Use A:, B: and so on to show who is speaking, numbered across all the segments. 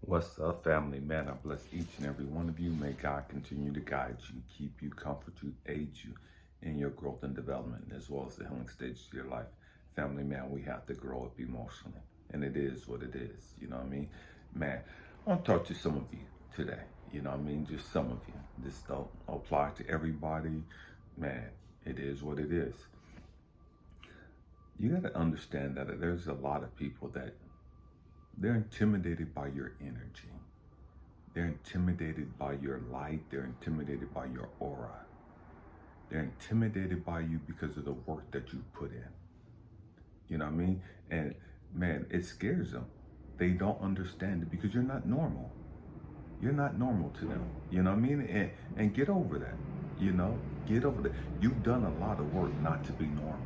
A: What's up, family? Man, I bless each and every one of you. May God continue to guide you, keep you, comfort you, aid you in your growth and development, as well as the healing stages of your life. Family, man, we have to grow up emotionally, and it is what it is. You know what I mean? Man, I want to talk to some of you today. You know what I mean? Just some of you. This don't apply to everybody. Man, it is what it is. You got to understand that there's a lot of people that they're intimidated by your energy. They're intimidated by your light. They're intimidated by your aura. They're intimidated by you because of the work that you put in. You know what I mean? And man, it scares them. They don't understand it because you're not normal. You're not normal to them. You know what I mean? And get over that. You know, get over that. You've done a lot of work not to be normal.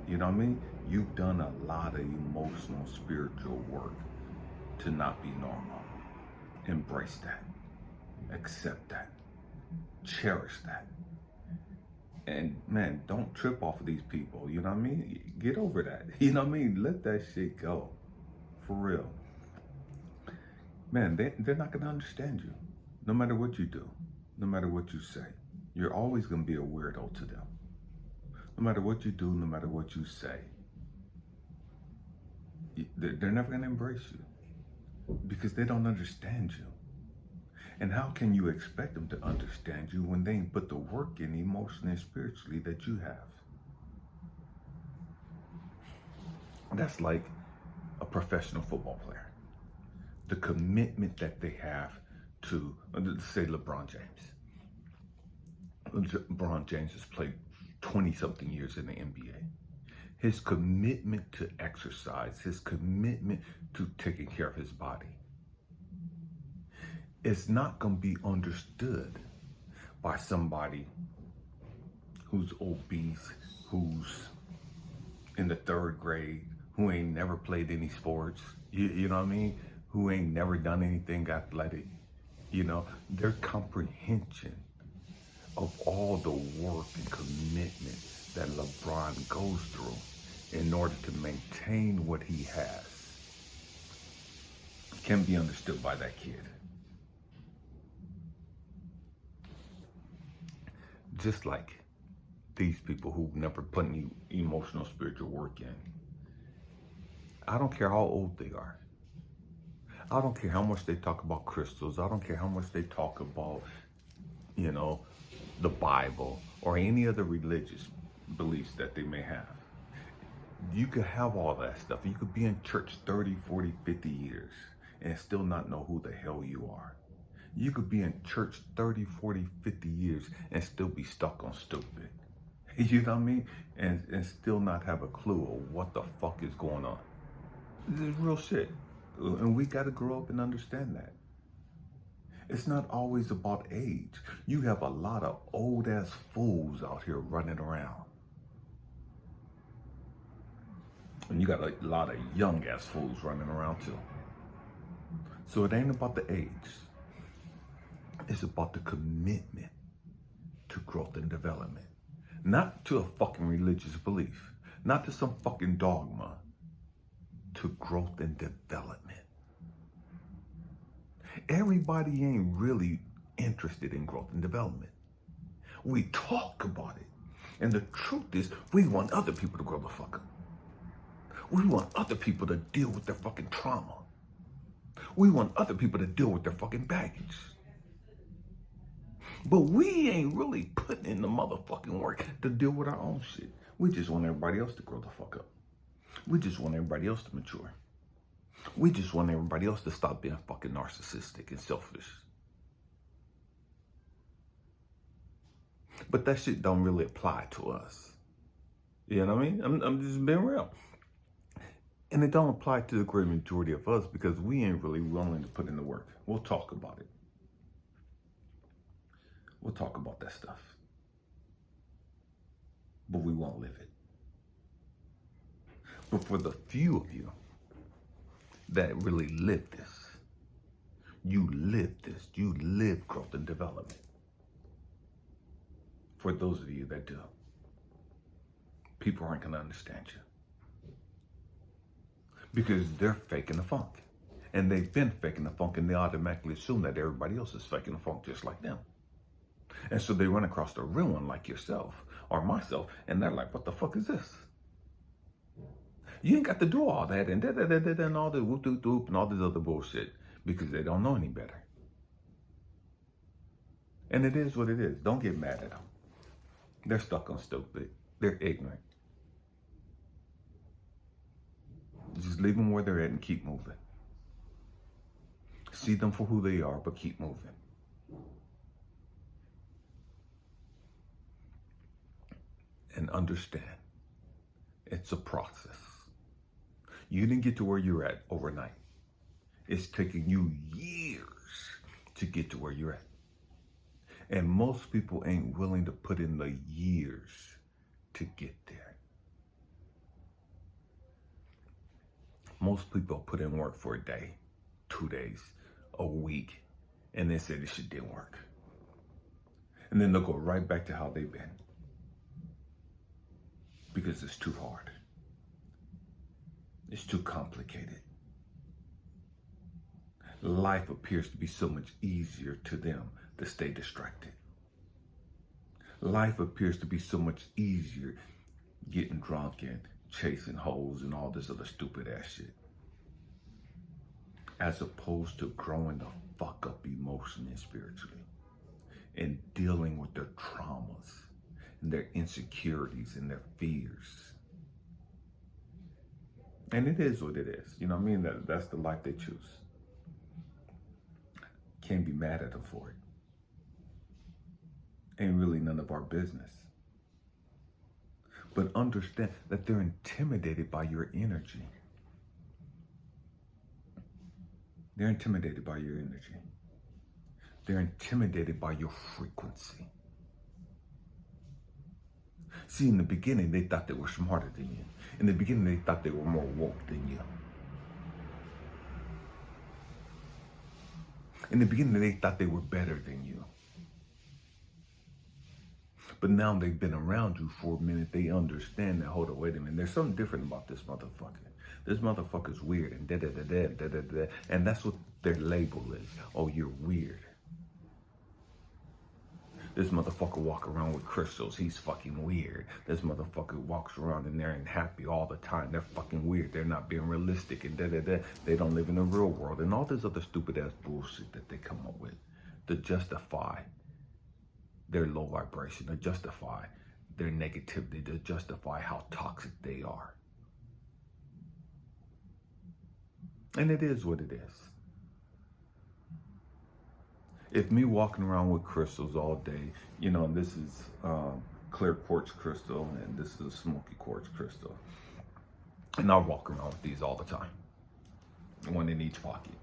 A: You know what I mean? You've done a lot of emotional, spiritual work to not be normal. Embrace that. Accept that. Cherish that. And man, don't trip off of these people. You know what I mean? Get over that. You know what I mean? Let that shit go. For real. Man, they're not going to understand you. No matter what you do. No matter what you say. You're always going to be a weirdo to them. No matter what you do, no matter what you say. They're never going to embrace you. Because they don't understand you. And how can you expect them to understand you when they ain't put the work in emotionally and spiritually that you have? That's like a professional football player. The commitment that they have to, let's say LeBron James. LeBron James has played 20-something years in the NBA. His commitment to exercise, his commitment to taking care of his body, it's not going to be understood by somebody who's obese, who's in the third grade, who ain't never played any sports, you know what I mean? Who ain't never done anything athletic. You know, their comprehension of all the work and commitment that LeBron goes through in order to maintain what he has can be understood by that kid. Just like these people who've never put any emotional, spiritual work in. I don't care how old they are. I don't care how much they talk about crystals. I don't care how much they talk about, you know, the Bible or any other religious beliefs that they may have. You could have all that stuff. You could be in church 30, 40, 50 years and still not know who the hell you are. You could be in church 30, 40, 50 years and still be stuck on stupid. You know what I mean? And still not have a clue of what the fuck is going on. This is real shit. And we got to grow up and understand that. It's not always about age. You have a lot of old ass fools out here running around. And you got a lot of young ass fools running around too. So it ain't about the age. It's about the commitment to growth and development. Not to a fucking religious belief. Not to some fucking dogma. To growth and development. Everybody ain't really interested in growth and development. We talk about it. And the truth is, we want other people to grow the fuck up. We want other people to deal with their fucking trauma. We want other people to deal with their fucking baggage. But we ain't really putting in the motherfucking work to deal with our own shit. We just want everybody else to grow the fuck up. We just want everybody else to mature. We just want everybody else to stop being fucking narcissistic and selfish. But that shit don't really apply to us. You know what I mean? I'm just being real. And it don't apply to the great majority of us because we ain't really willing to put in the work. We'll talk about it. We'll talk about that stuff. But we won't live it. But for the few of you that really live this, you live growth and development. For those of you that do, people aren't going to understand you. Because they're faking the funk. And they've been faking the funk, and they automatically assume that everybody else is faking the funk just like them. And so they run across the real one like yourself or myself, and they're like, what the fuck is this? You ain't got to do all that and and all the whoop doop doop and all this other bullshit because they don't know any better. And it is what it is. Don't get mad at them. They're stuck on stupid. They're ignorant. Just leave them where they're at and keep moving. See them for who they are, but keep moving. And understand, it's a process. You didn't get to where you're at overnight. It's taking you years to get to where you're at. And most people ain't willing to put in the years to get there. Most people put in work for a day, 2 days, a week, and then say this shit didn't work. And then they'll go right back to how they've been. Because it's too hard. It's too complicated. Life appears to be so much easier to them to stay distracted. Life appears to be so much easier getting drunk and chasing hoes and all this other stupid ass shit. As opposed to growing the fuck up emotionally and spiritually and dealing with their traumas and their insecurities and their fears. And it is what it is. You know what I mean? That's the life they choose. Can't be mad at them for it. Ain't really none of our business. But understand that they're intimidated by your energy. They're intimidated by your energy. They're intimidated by your frequency. See, in the beginning, they thought they were smarter than you. In the beginning, they thought they were more woke than you. In the beginning, they thought they were better than you. But now they've been around you for a minute. They understand that, hold on, wait a minute. There's something different about this motherfucker. This motherfucker's weird and da-da-da-da-da-da-da. And that's what their label is. Oh, you're weird. This motherfucker walk around with crystals. He's fucking weird. This motherfucker walks around and they're unhappy all the time. They're fucking weird. They're not being realistic and da-da-da. They don't live in the real world. And all this other stupid ass bullshit that they come up with to justify their low vibration, to justify their negativity, to justify how toxic they are. And it is what it is. If me walking around with crystals all day, you know, this is clear quartz crystal and this is smoky quartz crystal. And I'll walk around with these all the time. One in each pocket.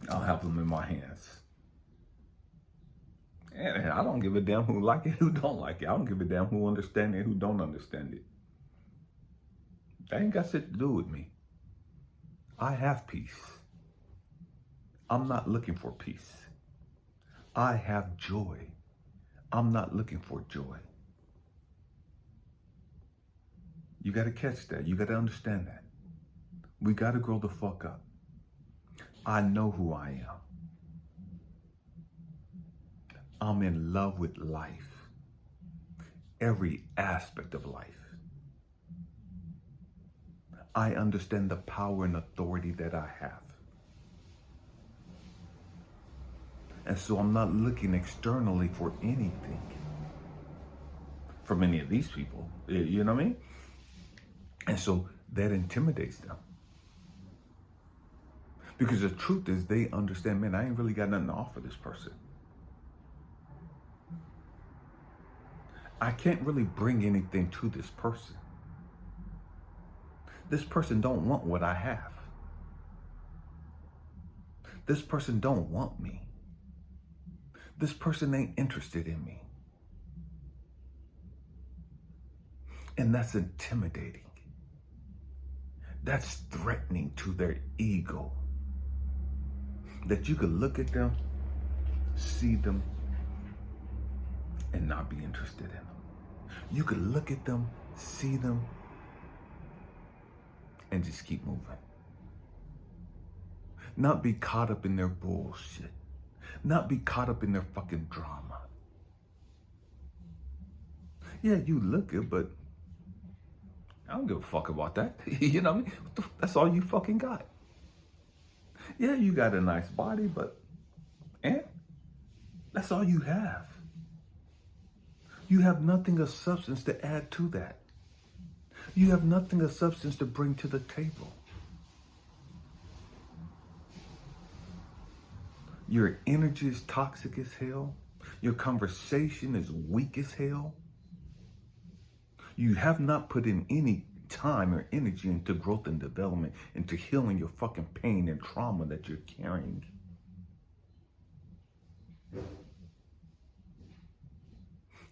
A: I'll have them in my hands. And I don't give a damn who like it, who don't like it. I don't give a damn who understand it, who don't understand it. That ain't got shit to do with me. I have peace. I'm not looking for peace. I have joy. I'm not looking for joy. You got to catch that. You got to understand that. We got to grow the fuck up. I know who I am. I'm in love with life. Every aspect of life. I understand the power and authority that I have. And so I'm not looking externally for anything from any of these people. You know what I mean? And so that intimidates them. Because the truth is they understand, man, I ain't really got nothing to offer this person. I can't really bring anything to this person. This person don't want what I have. This person don't want me. This person ain't interested in me. And that's intimidating. That's threatening to their ego. That you could look at them, see them, and not be interested in them. You could look at them, see them, and just keep moving. Not be caught up in their bullshit. Not be caught up in their fucking drama. Yeah, you look good, but I don't give a fuck about that. You know what I mean? That's all you fucking got. Yeah, you got a nice body, but that's all you have. You have nothing of substance to add to that. You have nothing of substance to bring to the table. Your energy is toxic as hell. Your conversation is weak as hell. You have not put in any time or energy into growth and development, into healing your fucking pain and trauma that you're carrying.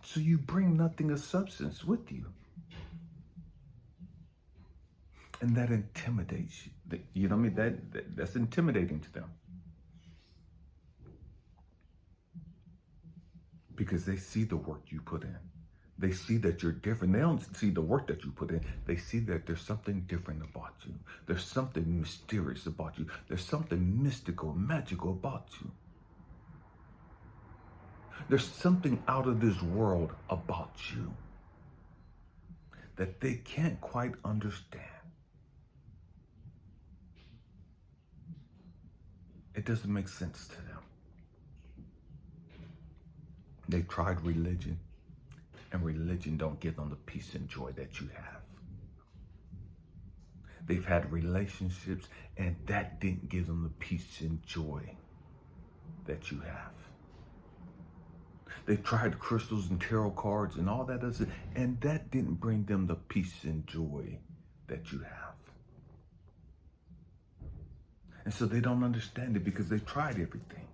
A: So you bring nothing of substance with you. And that intimidates you. You know what I mean? That's intimidating to them. Because they see the work you put in. They see that you're different. They don't see the work that you put in. They see that there's something different about you. There's something mysterious about you. There's something mystical, magical about you. There's something out of this world about you that they can't quite understand. It doesn't make sense to them. They tried religion, and religion don't give them the peace and joy that you have. They've had relationships, and that didn't give them the peace and joy that you have. They tried crystals and tarot cards and all that other, and that didn't bring them the peace and joy that you have. And so they don't understand it because they tried everything.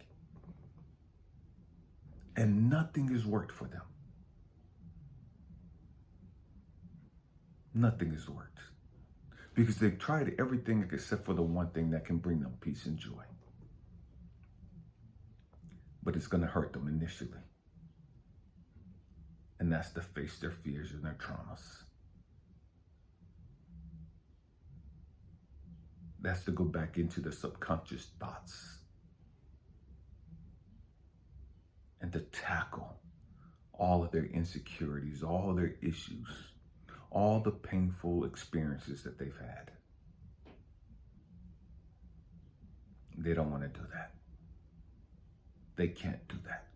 A: And nothing has worked for them. Nothing has worked. Because they've tried everything except for the one thing that can bring them peace and joy. But it's going to hurt them initially. And that's to face their fears and their traumas. That's to go back into their subconscious thoughts. And to tackle all of their insecurities, all their issues, all the painful experiences that they've had. They don't want to do that. They can't do that.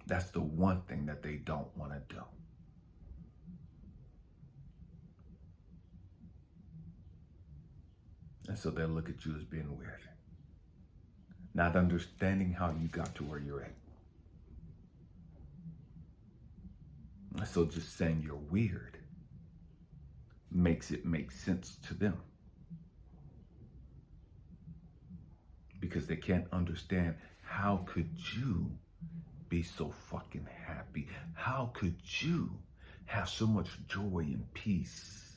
A: That's the one thing that they don't want to do. And so they'll look at you as being weird. Not understanding how you got to where you're at. So just saying you're weird makes it make sense to them. Because they can't understand, how could you be so fucking happy? How could you have so much joy and peace?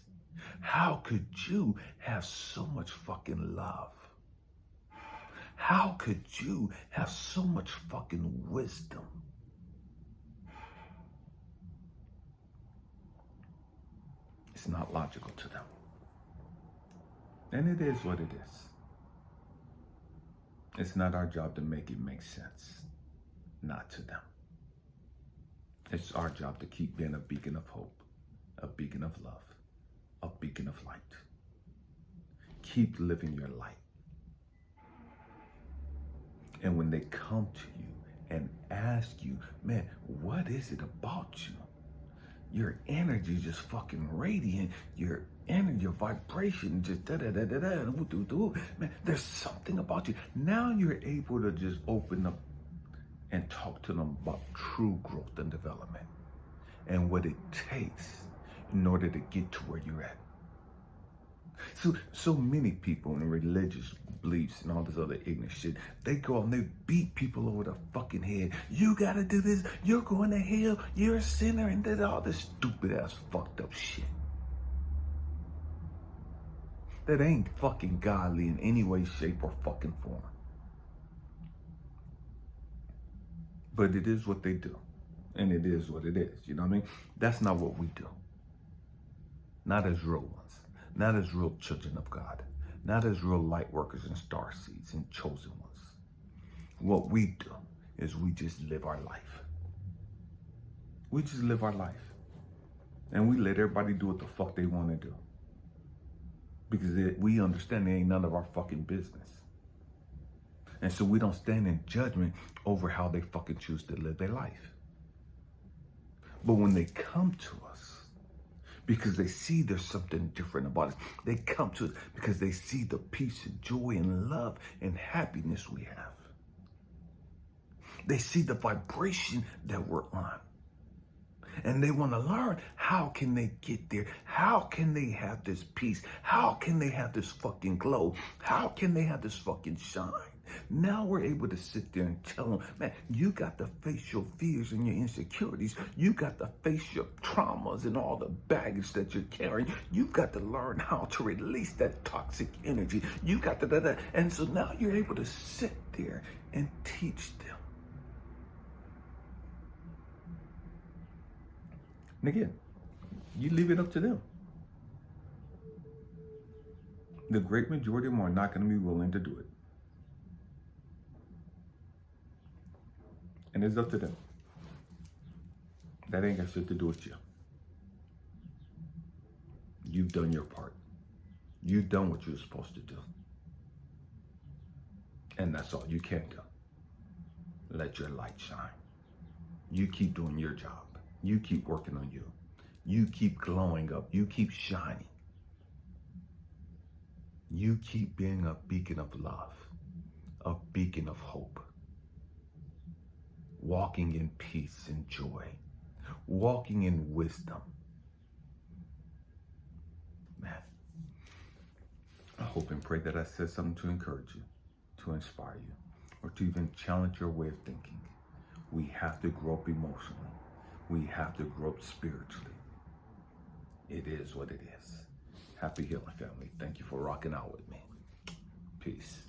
A: How could you have so much fucking love? How could you have so much fucking wisdom? It's not logical to them. And it is what it is. It's not our job to make it make sense. Not to them. It's our job to keep being a beacon of hope, a beacon of love, a beacon of light. Keep living your light. And when they come to you and ask you, man, what is it about you? Your energy just fucking radiant. Your energy, your vibration just da-da-da-da-da. Man, there's something about you. Now you're able to just open up and talk to them about true growth and development and what it takes in order to get to where you're at. So many people in religious beliefs and all this other ignorant shit, they go out and they beat people over the fucking head. You gotta do this, you're going to hell, you're a sinner, and there's all this stupid ass fucked up shit. That ain't fucking godly in any way, shape, or fucking form. But it is what they do. And it is what it is. You know what I mean? That's not what we do. Not as real ones. Not as real children of God. not as real light workers and star seeds and chosen ones. What we do is we just live our life. We just live our life. And we let everybody do what the fuck they want to do. Because we understand they ain't none of our fucking business. And so we don't stand in judgment over how they fucking choose to live their life. But when they come to us, because they see there's something different about us, they come to us because they see the peace and joy and love and happiness we have. They see the vibration that we're on. And they want to learn, how can they get there? How can they have this peace? How can they have this fucking glow? How can they have this fucking shine? Now we're able to sit there and tell them, man, you got to face your fears and your insecurities. You got to face your traumas and all the baggage that you're carrying. You got to learn how to release that toxic energy. You got to, and so now you're able to sit there and teach them. And again, you leave it up to them. The great majority of them are not going to be willing to do it. And it's up to them. That ain't got shit to do with you. You've done your part. You've done what you're supposed to do. And that's all you can do. Let your light shine. You keep doing your job. You keep working on you. You keep glowing up. You keep shining. You keep being a beacon of love, a beacon of hope. Walking in peace and joy. Walking in wisdom. Man, I hope and pray that I said something to encourage you, to inspire you, or to even challenge your way of thinking. We have to grow up emotionally. We have to grow up spiritually. It is what it is. Happy healing, family. Thank you for rocking out with me. Peace.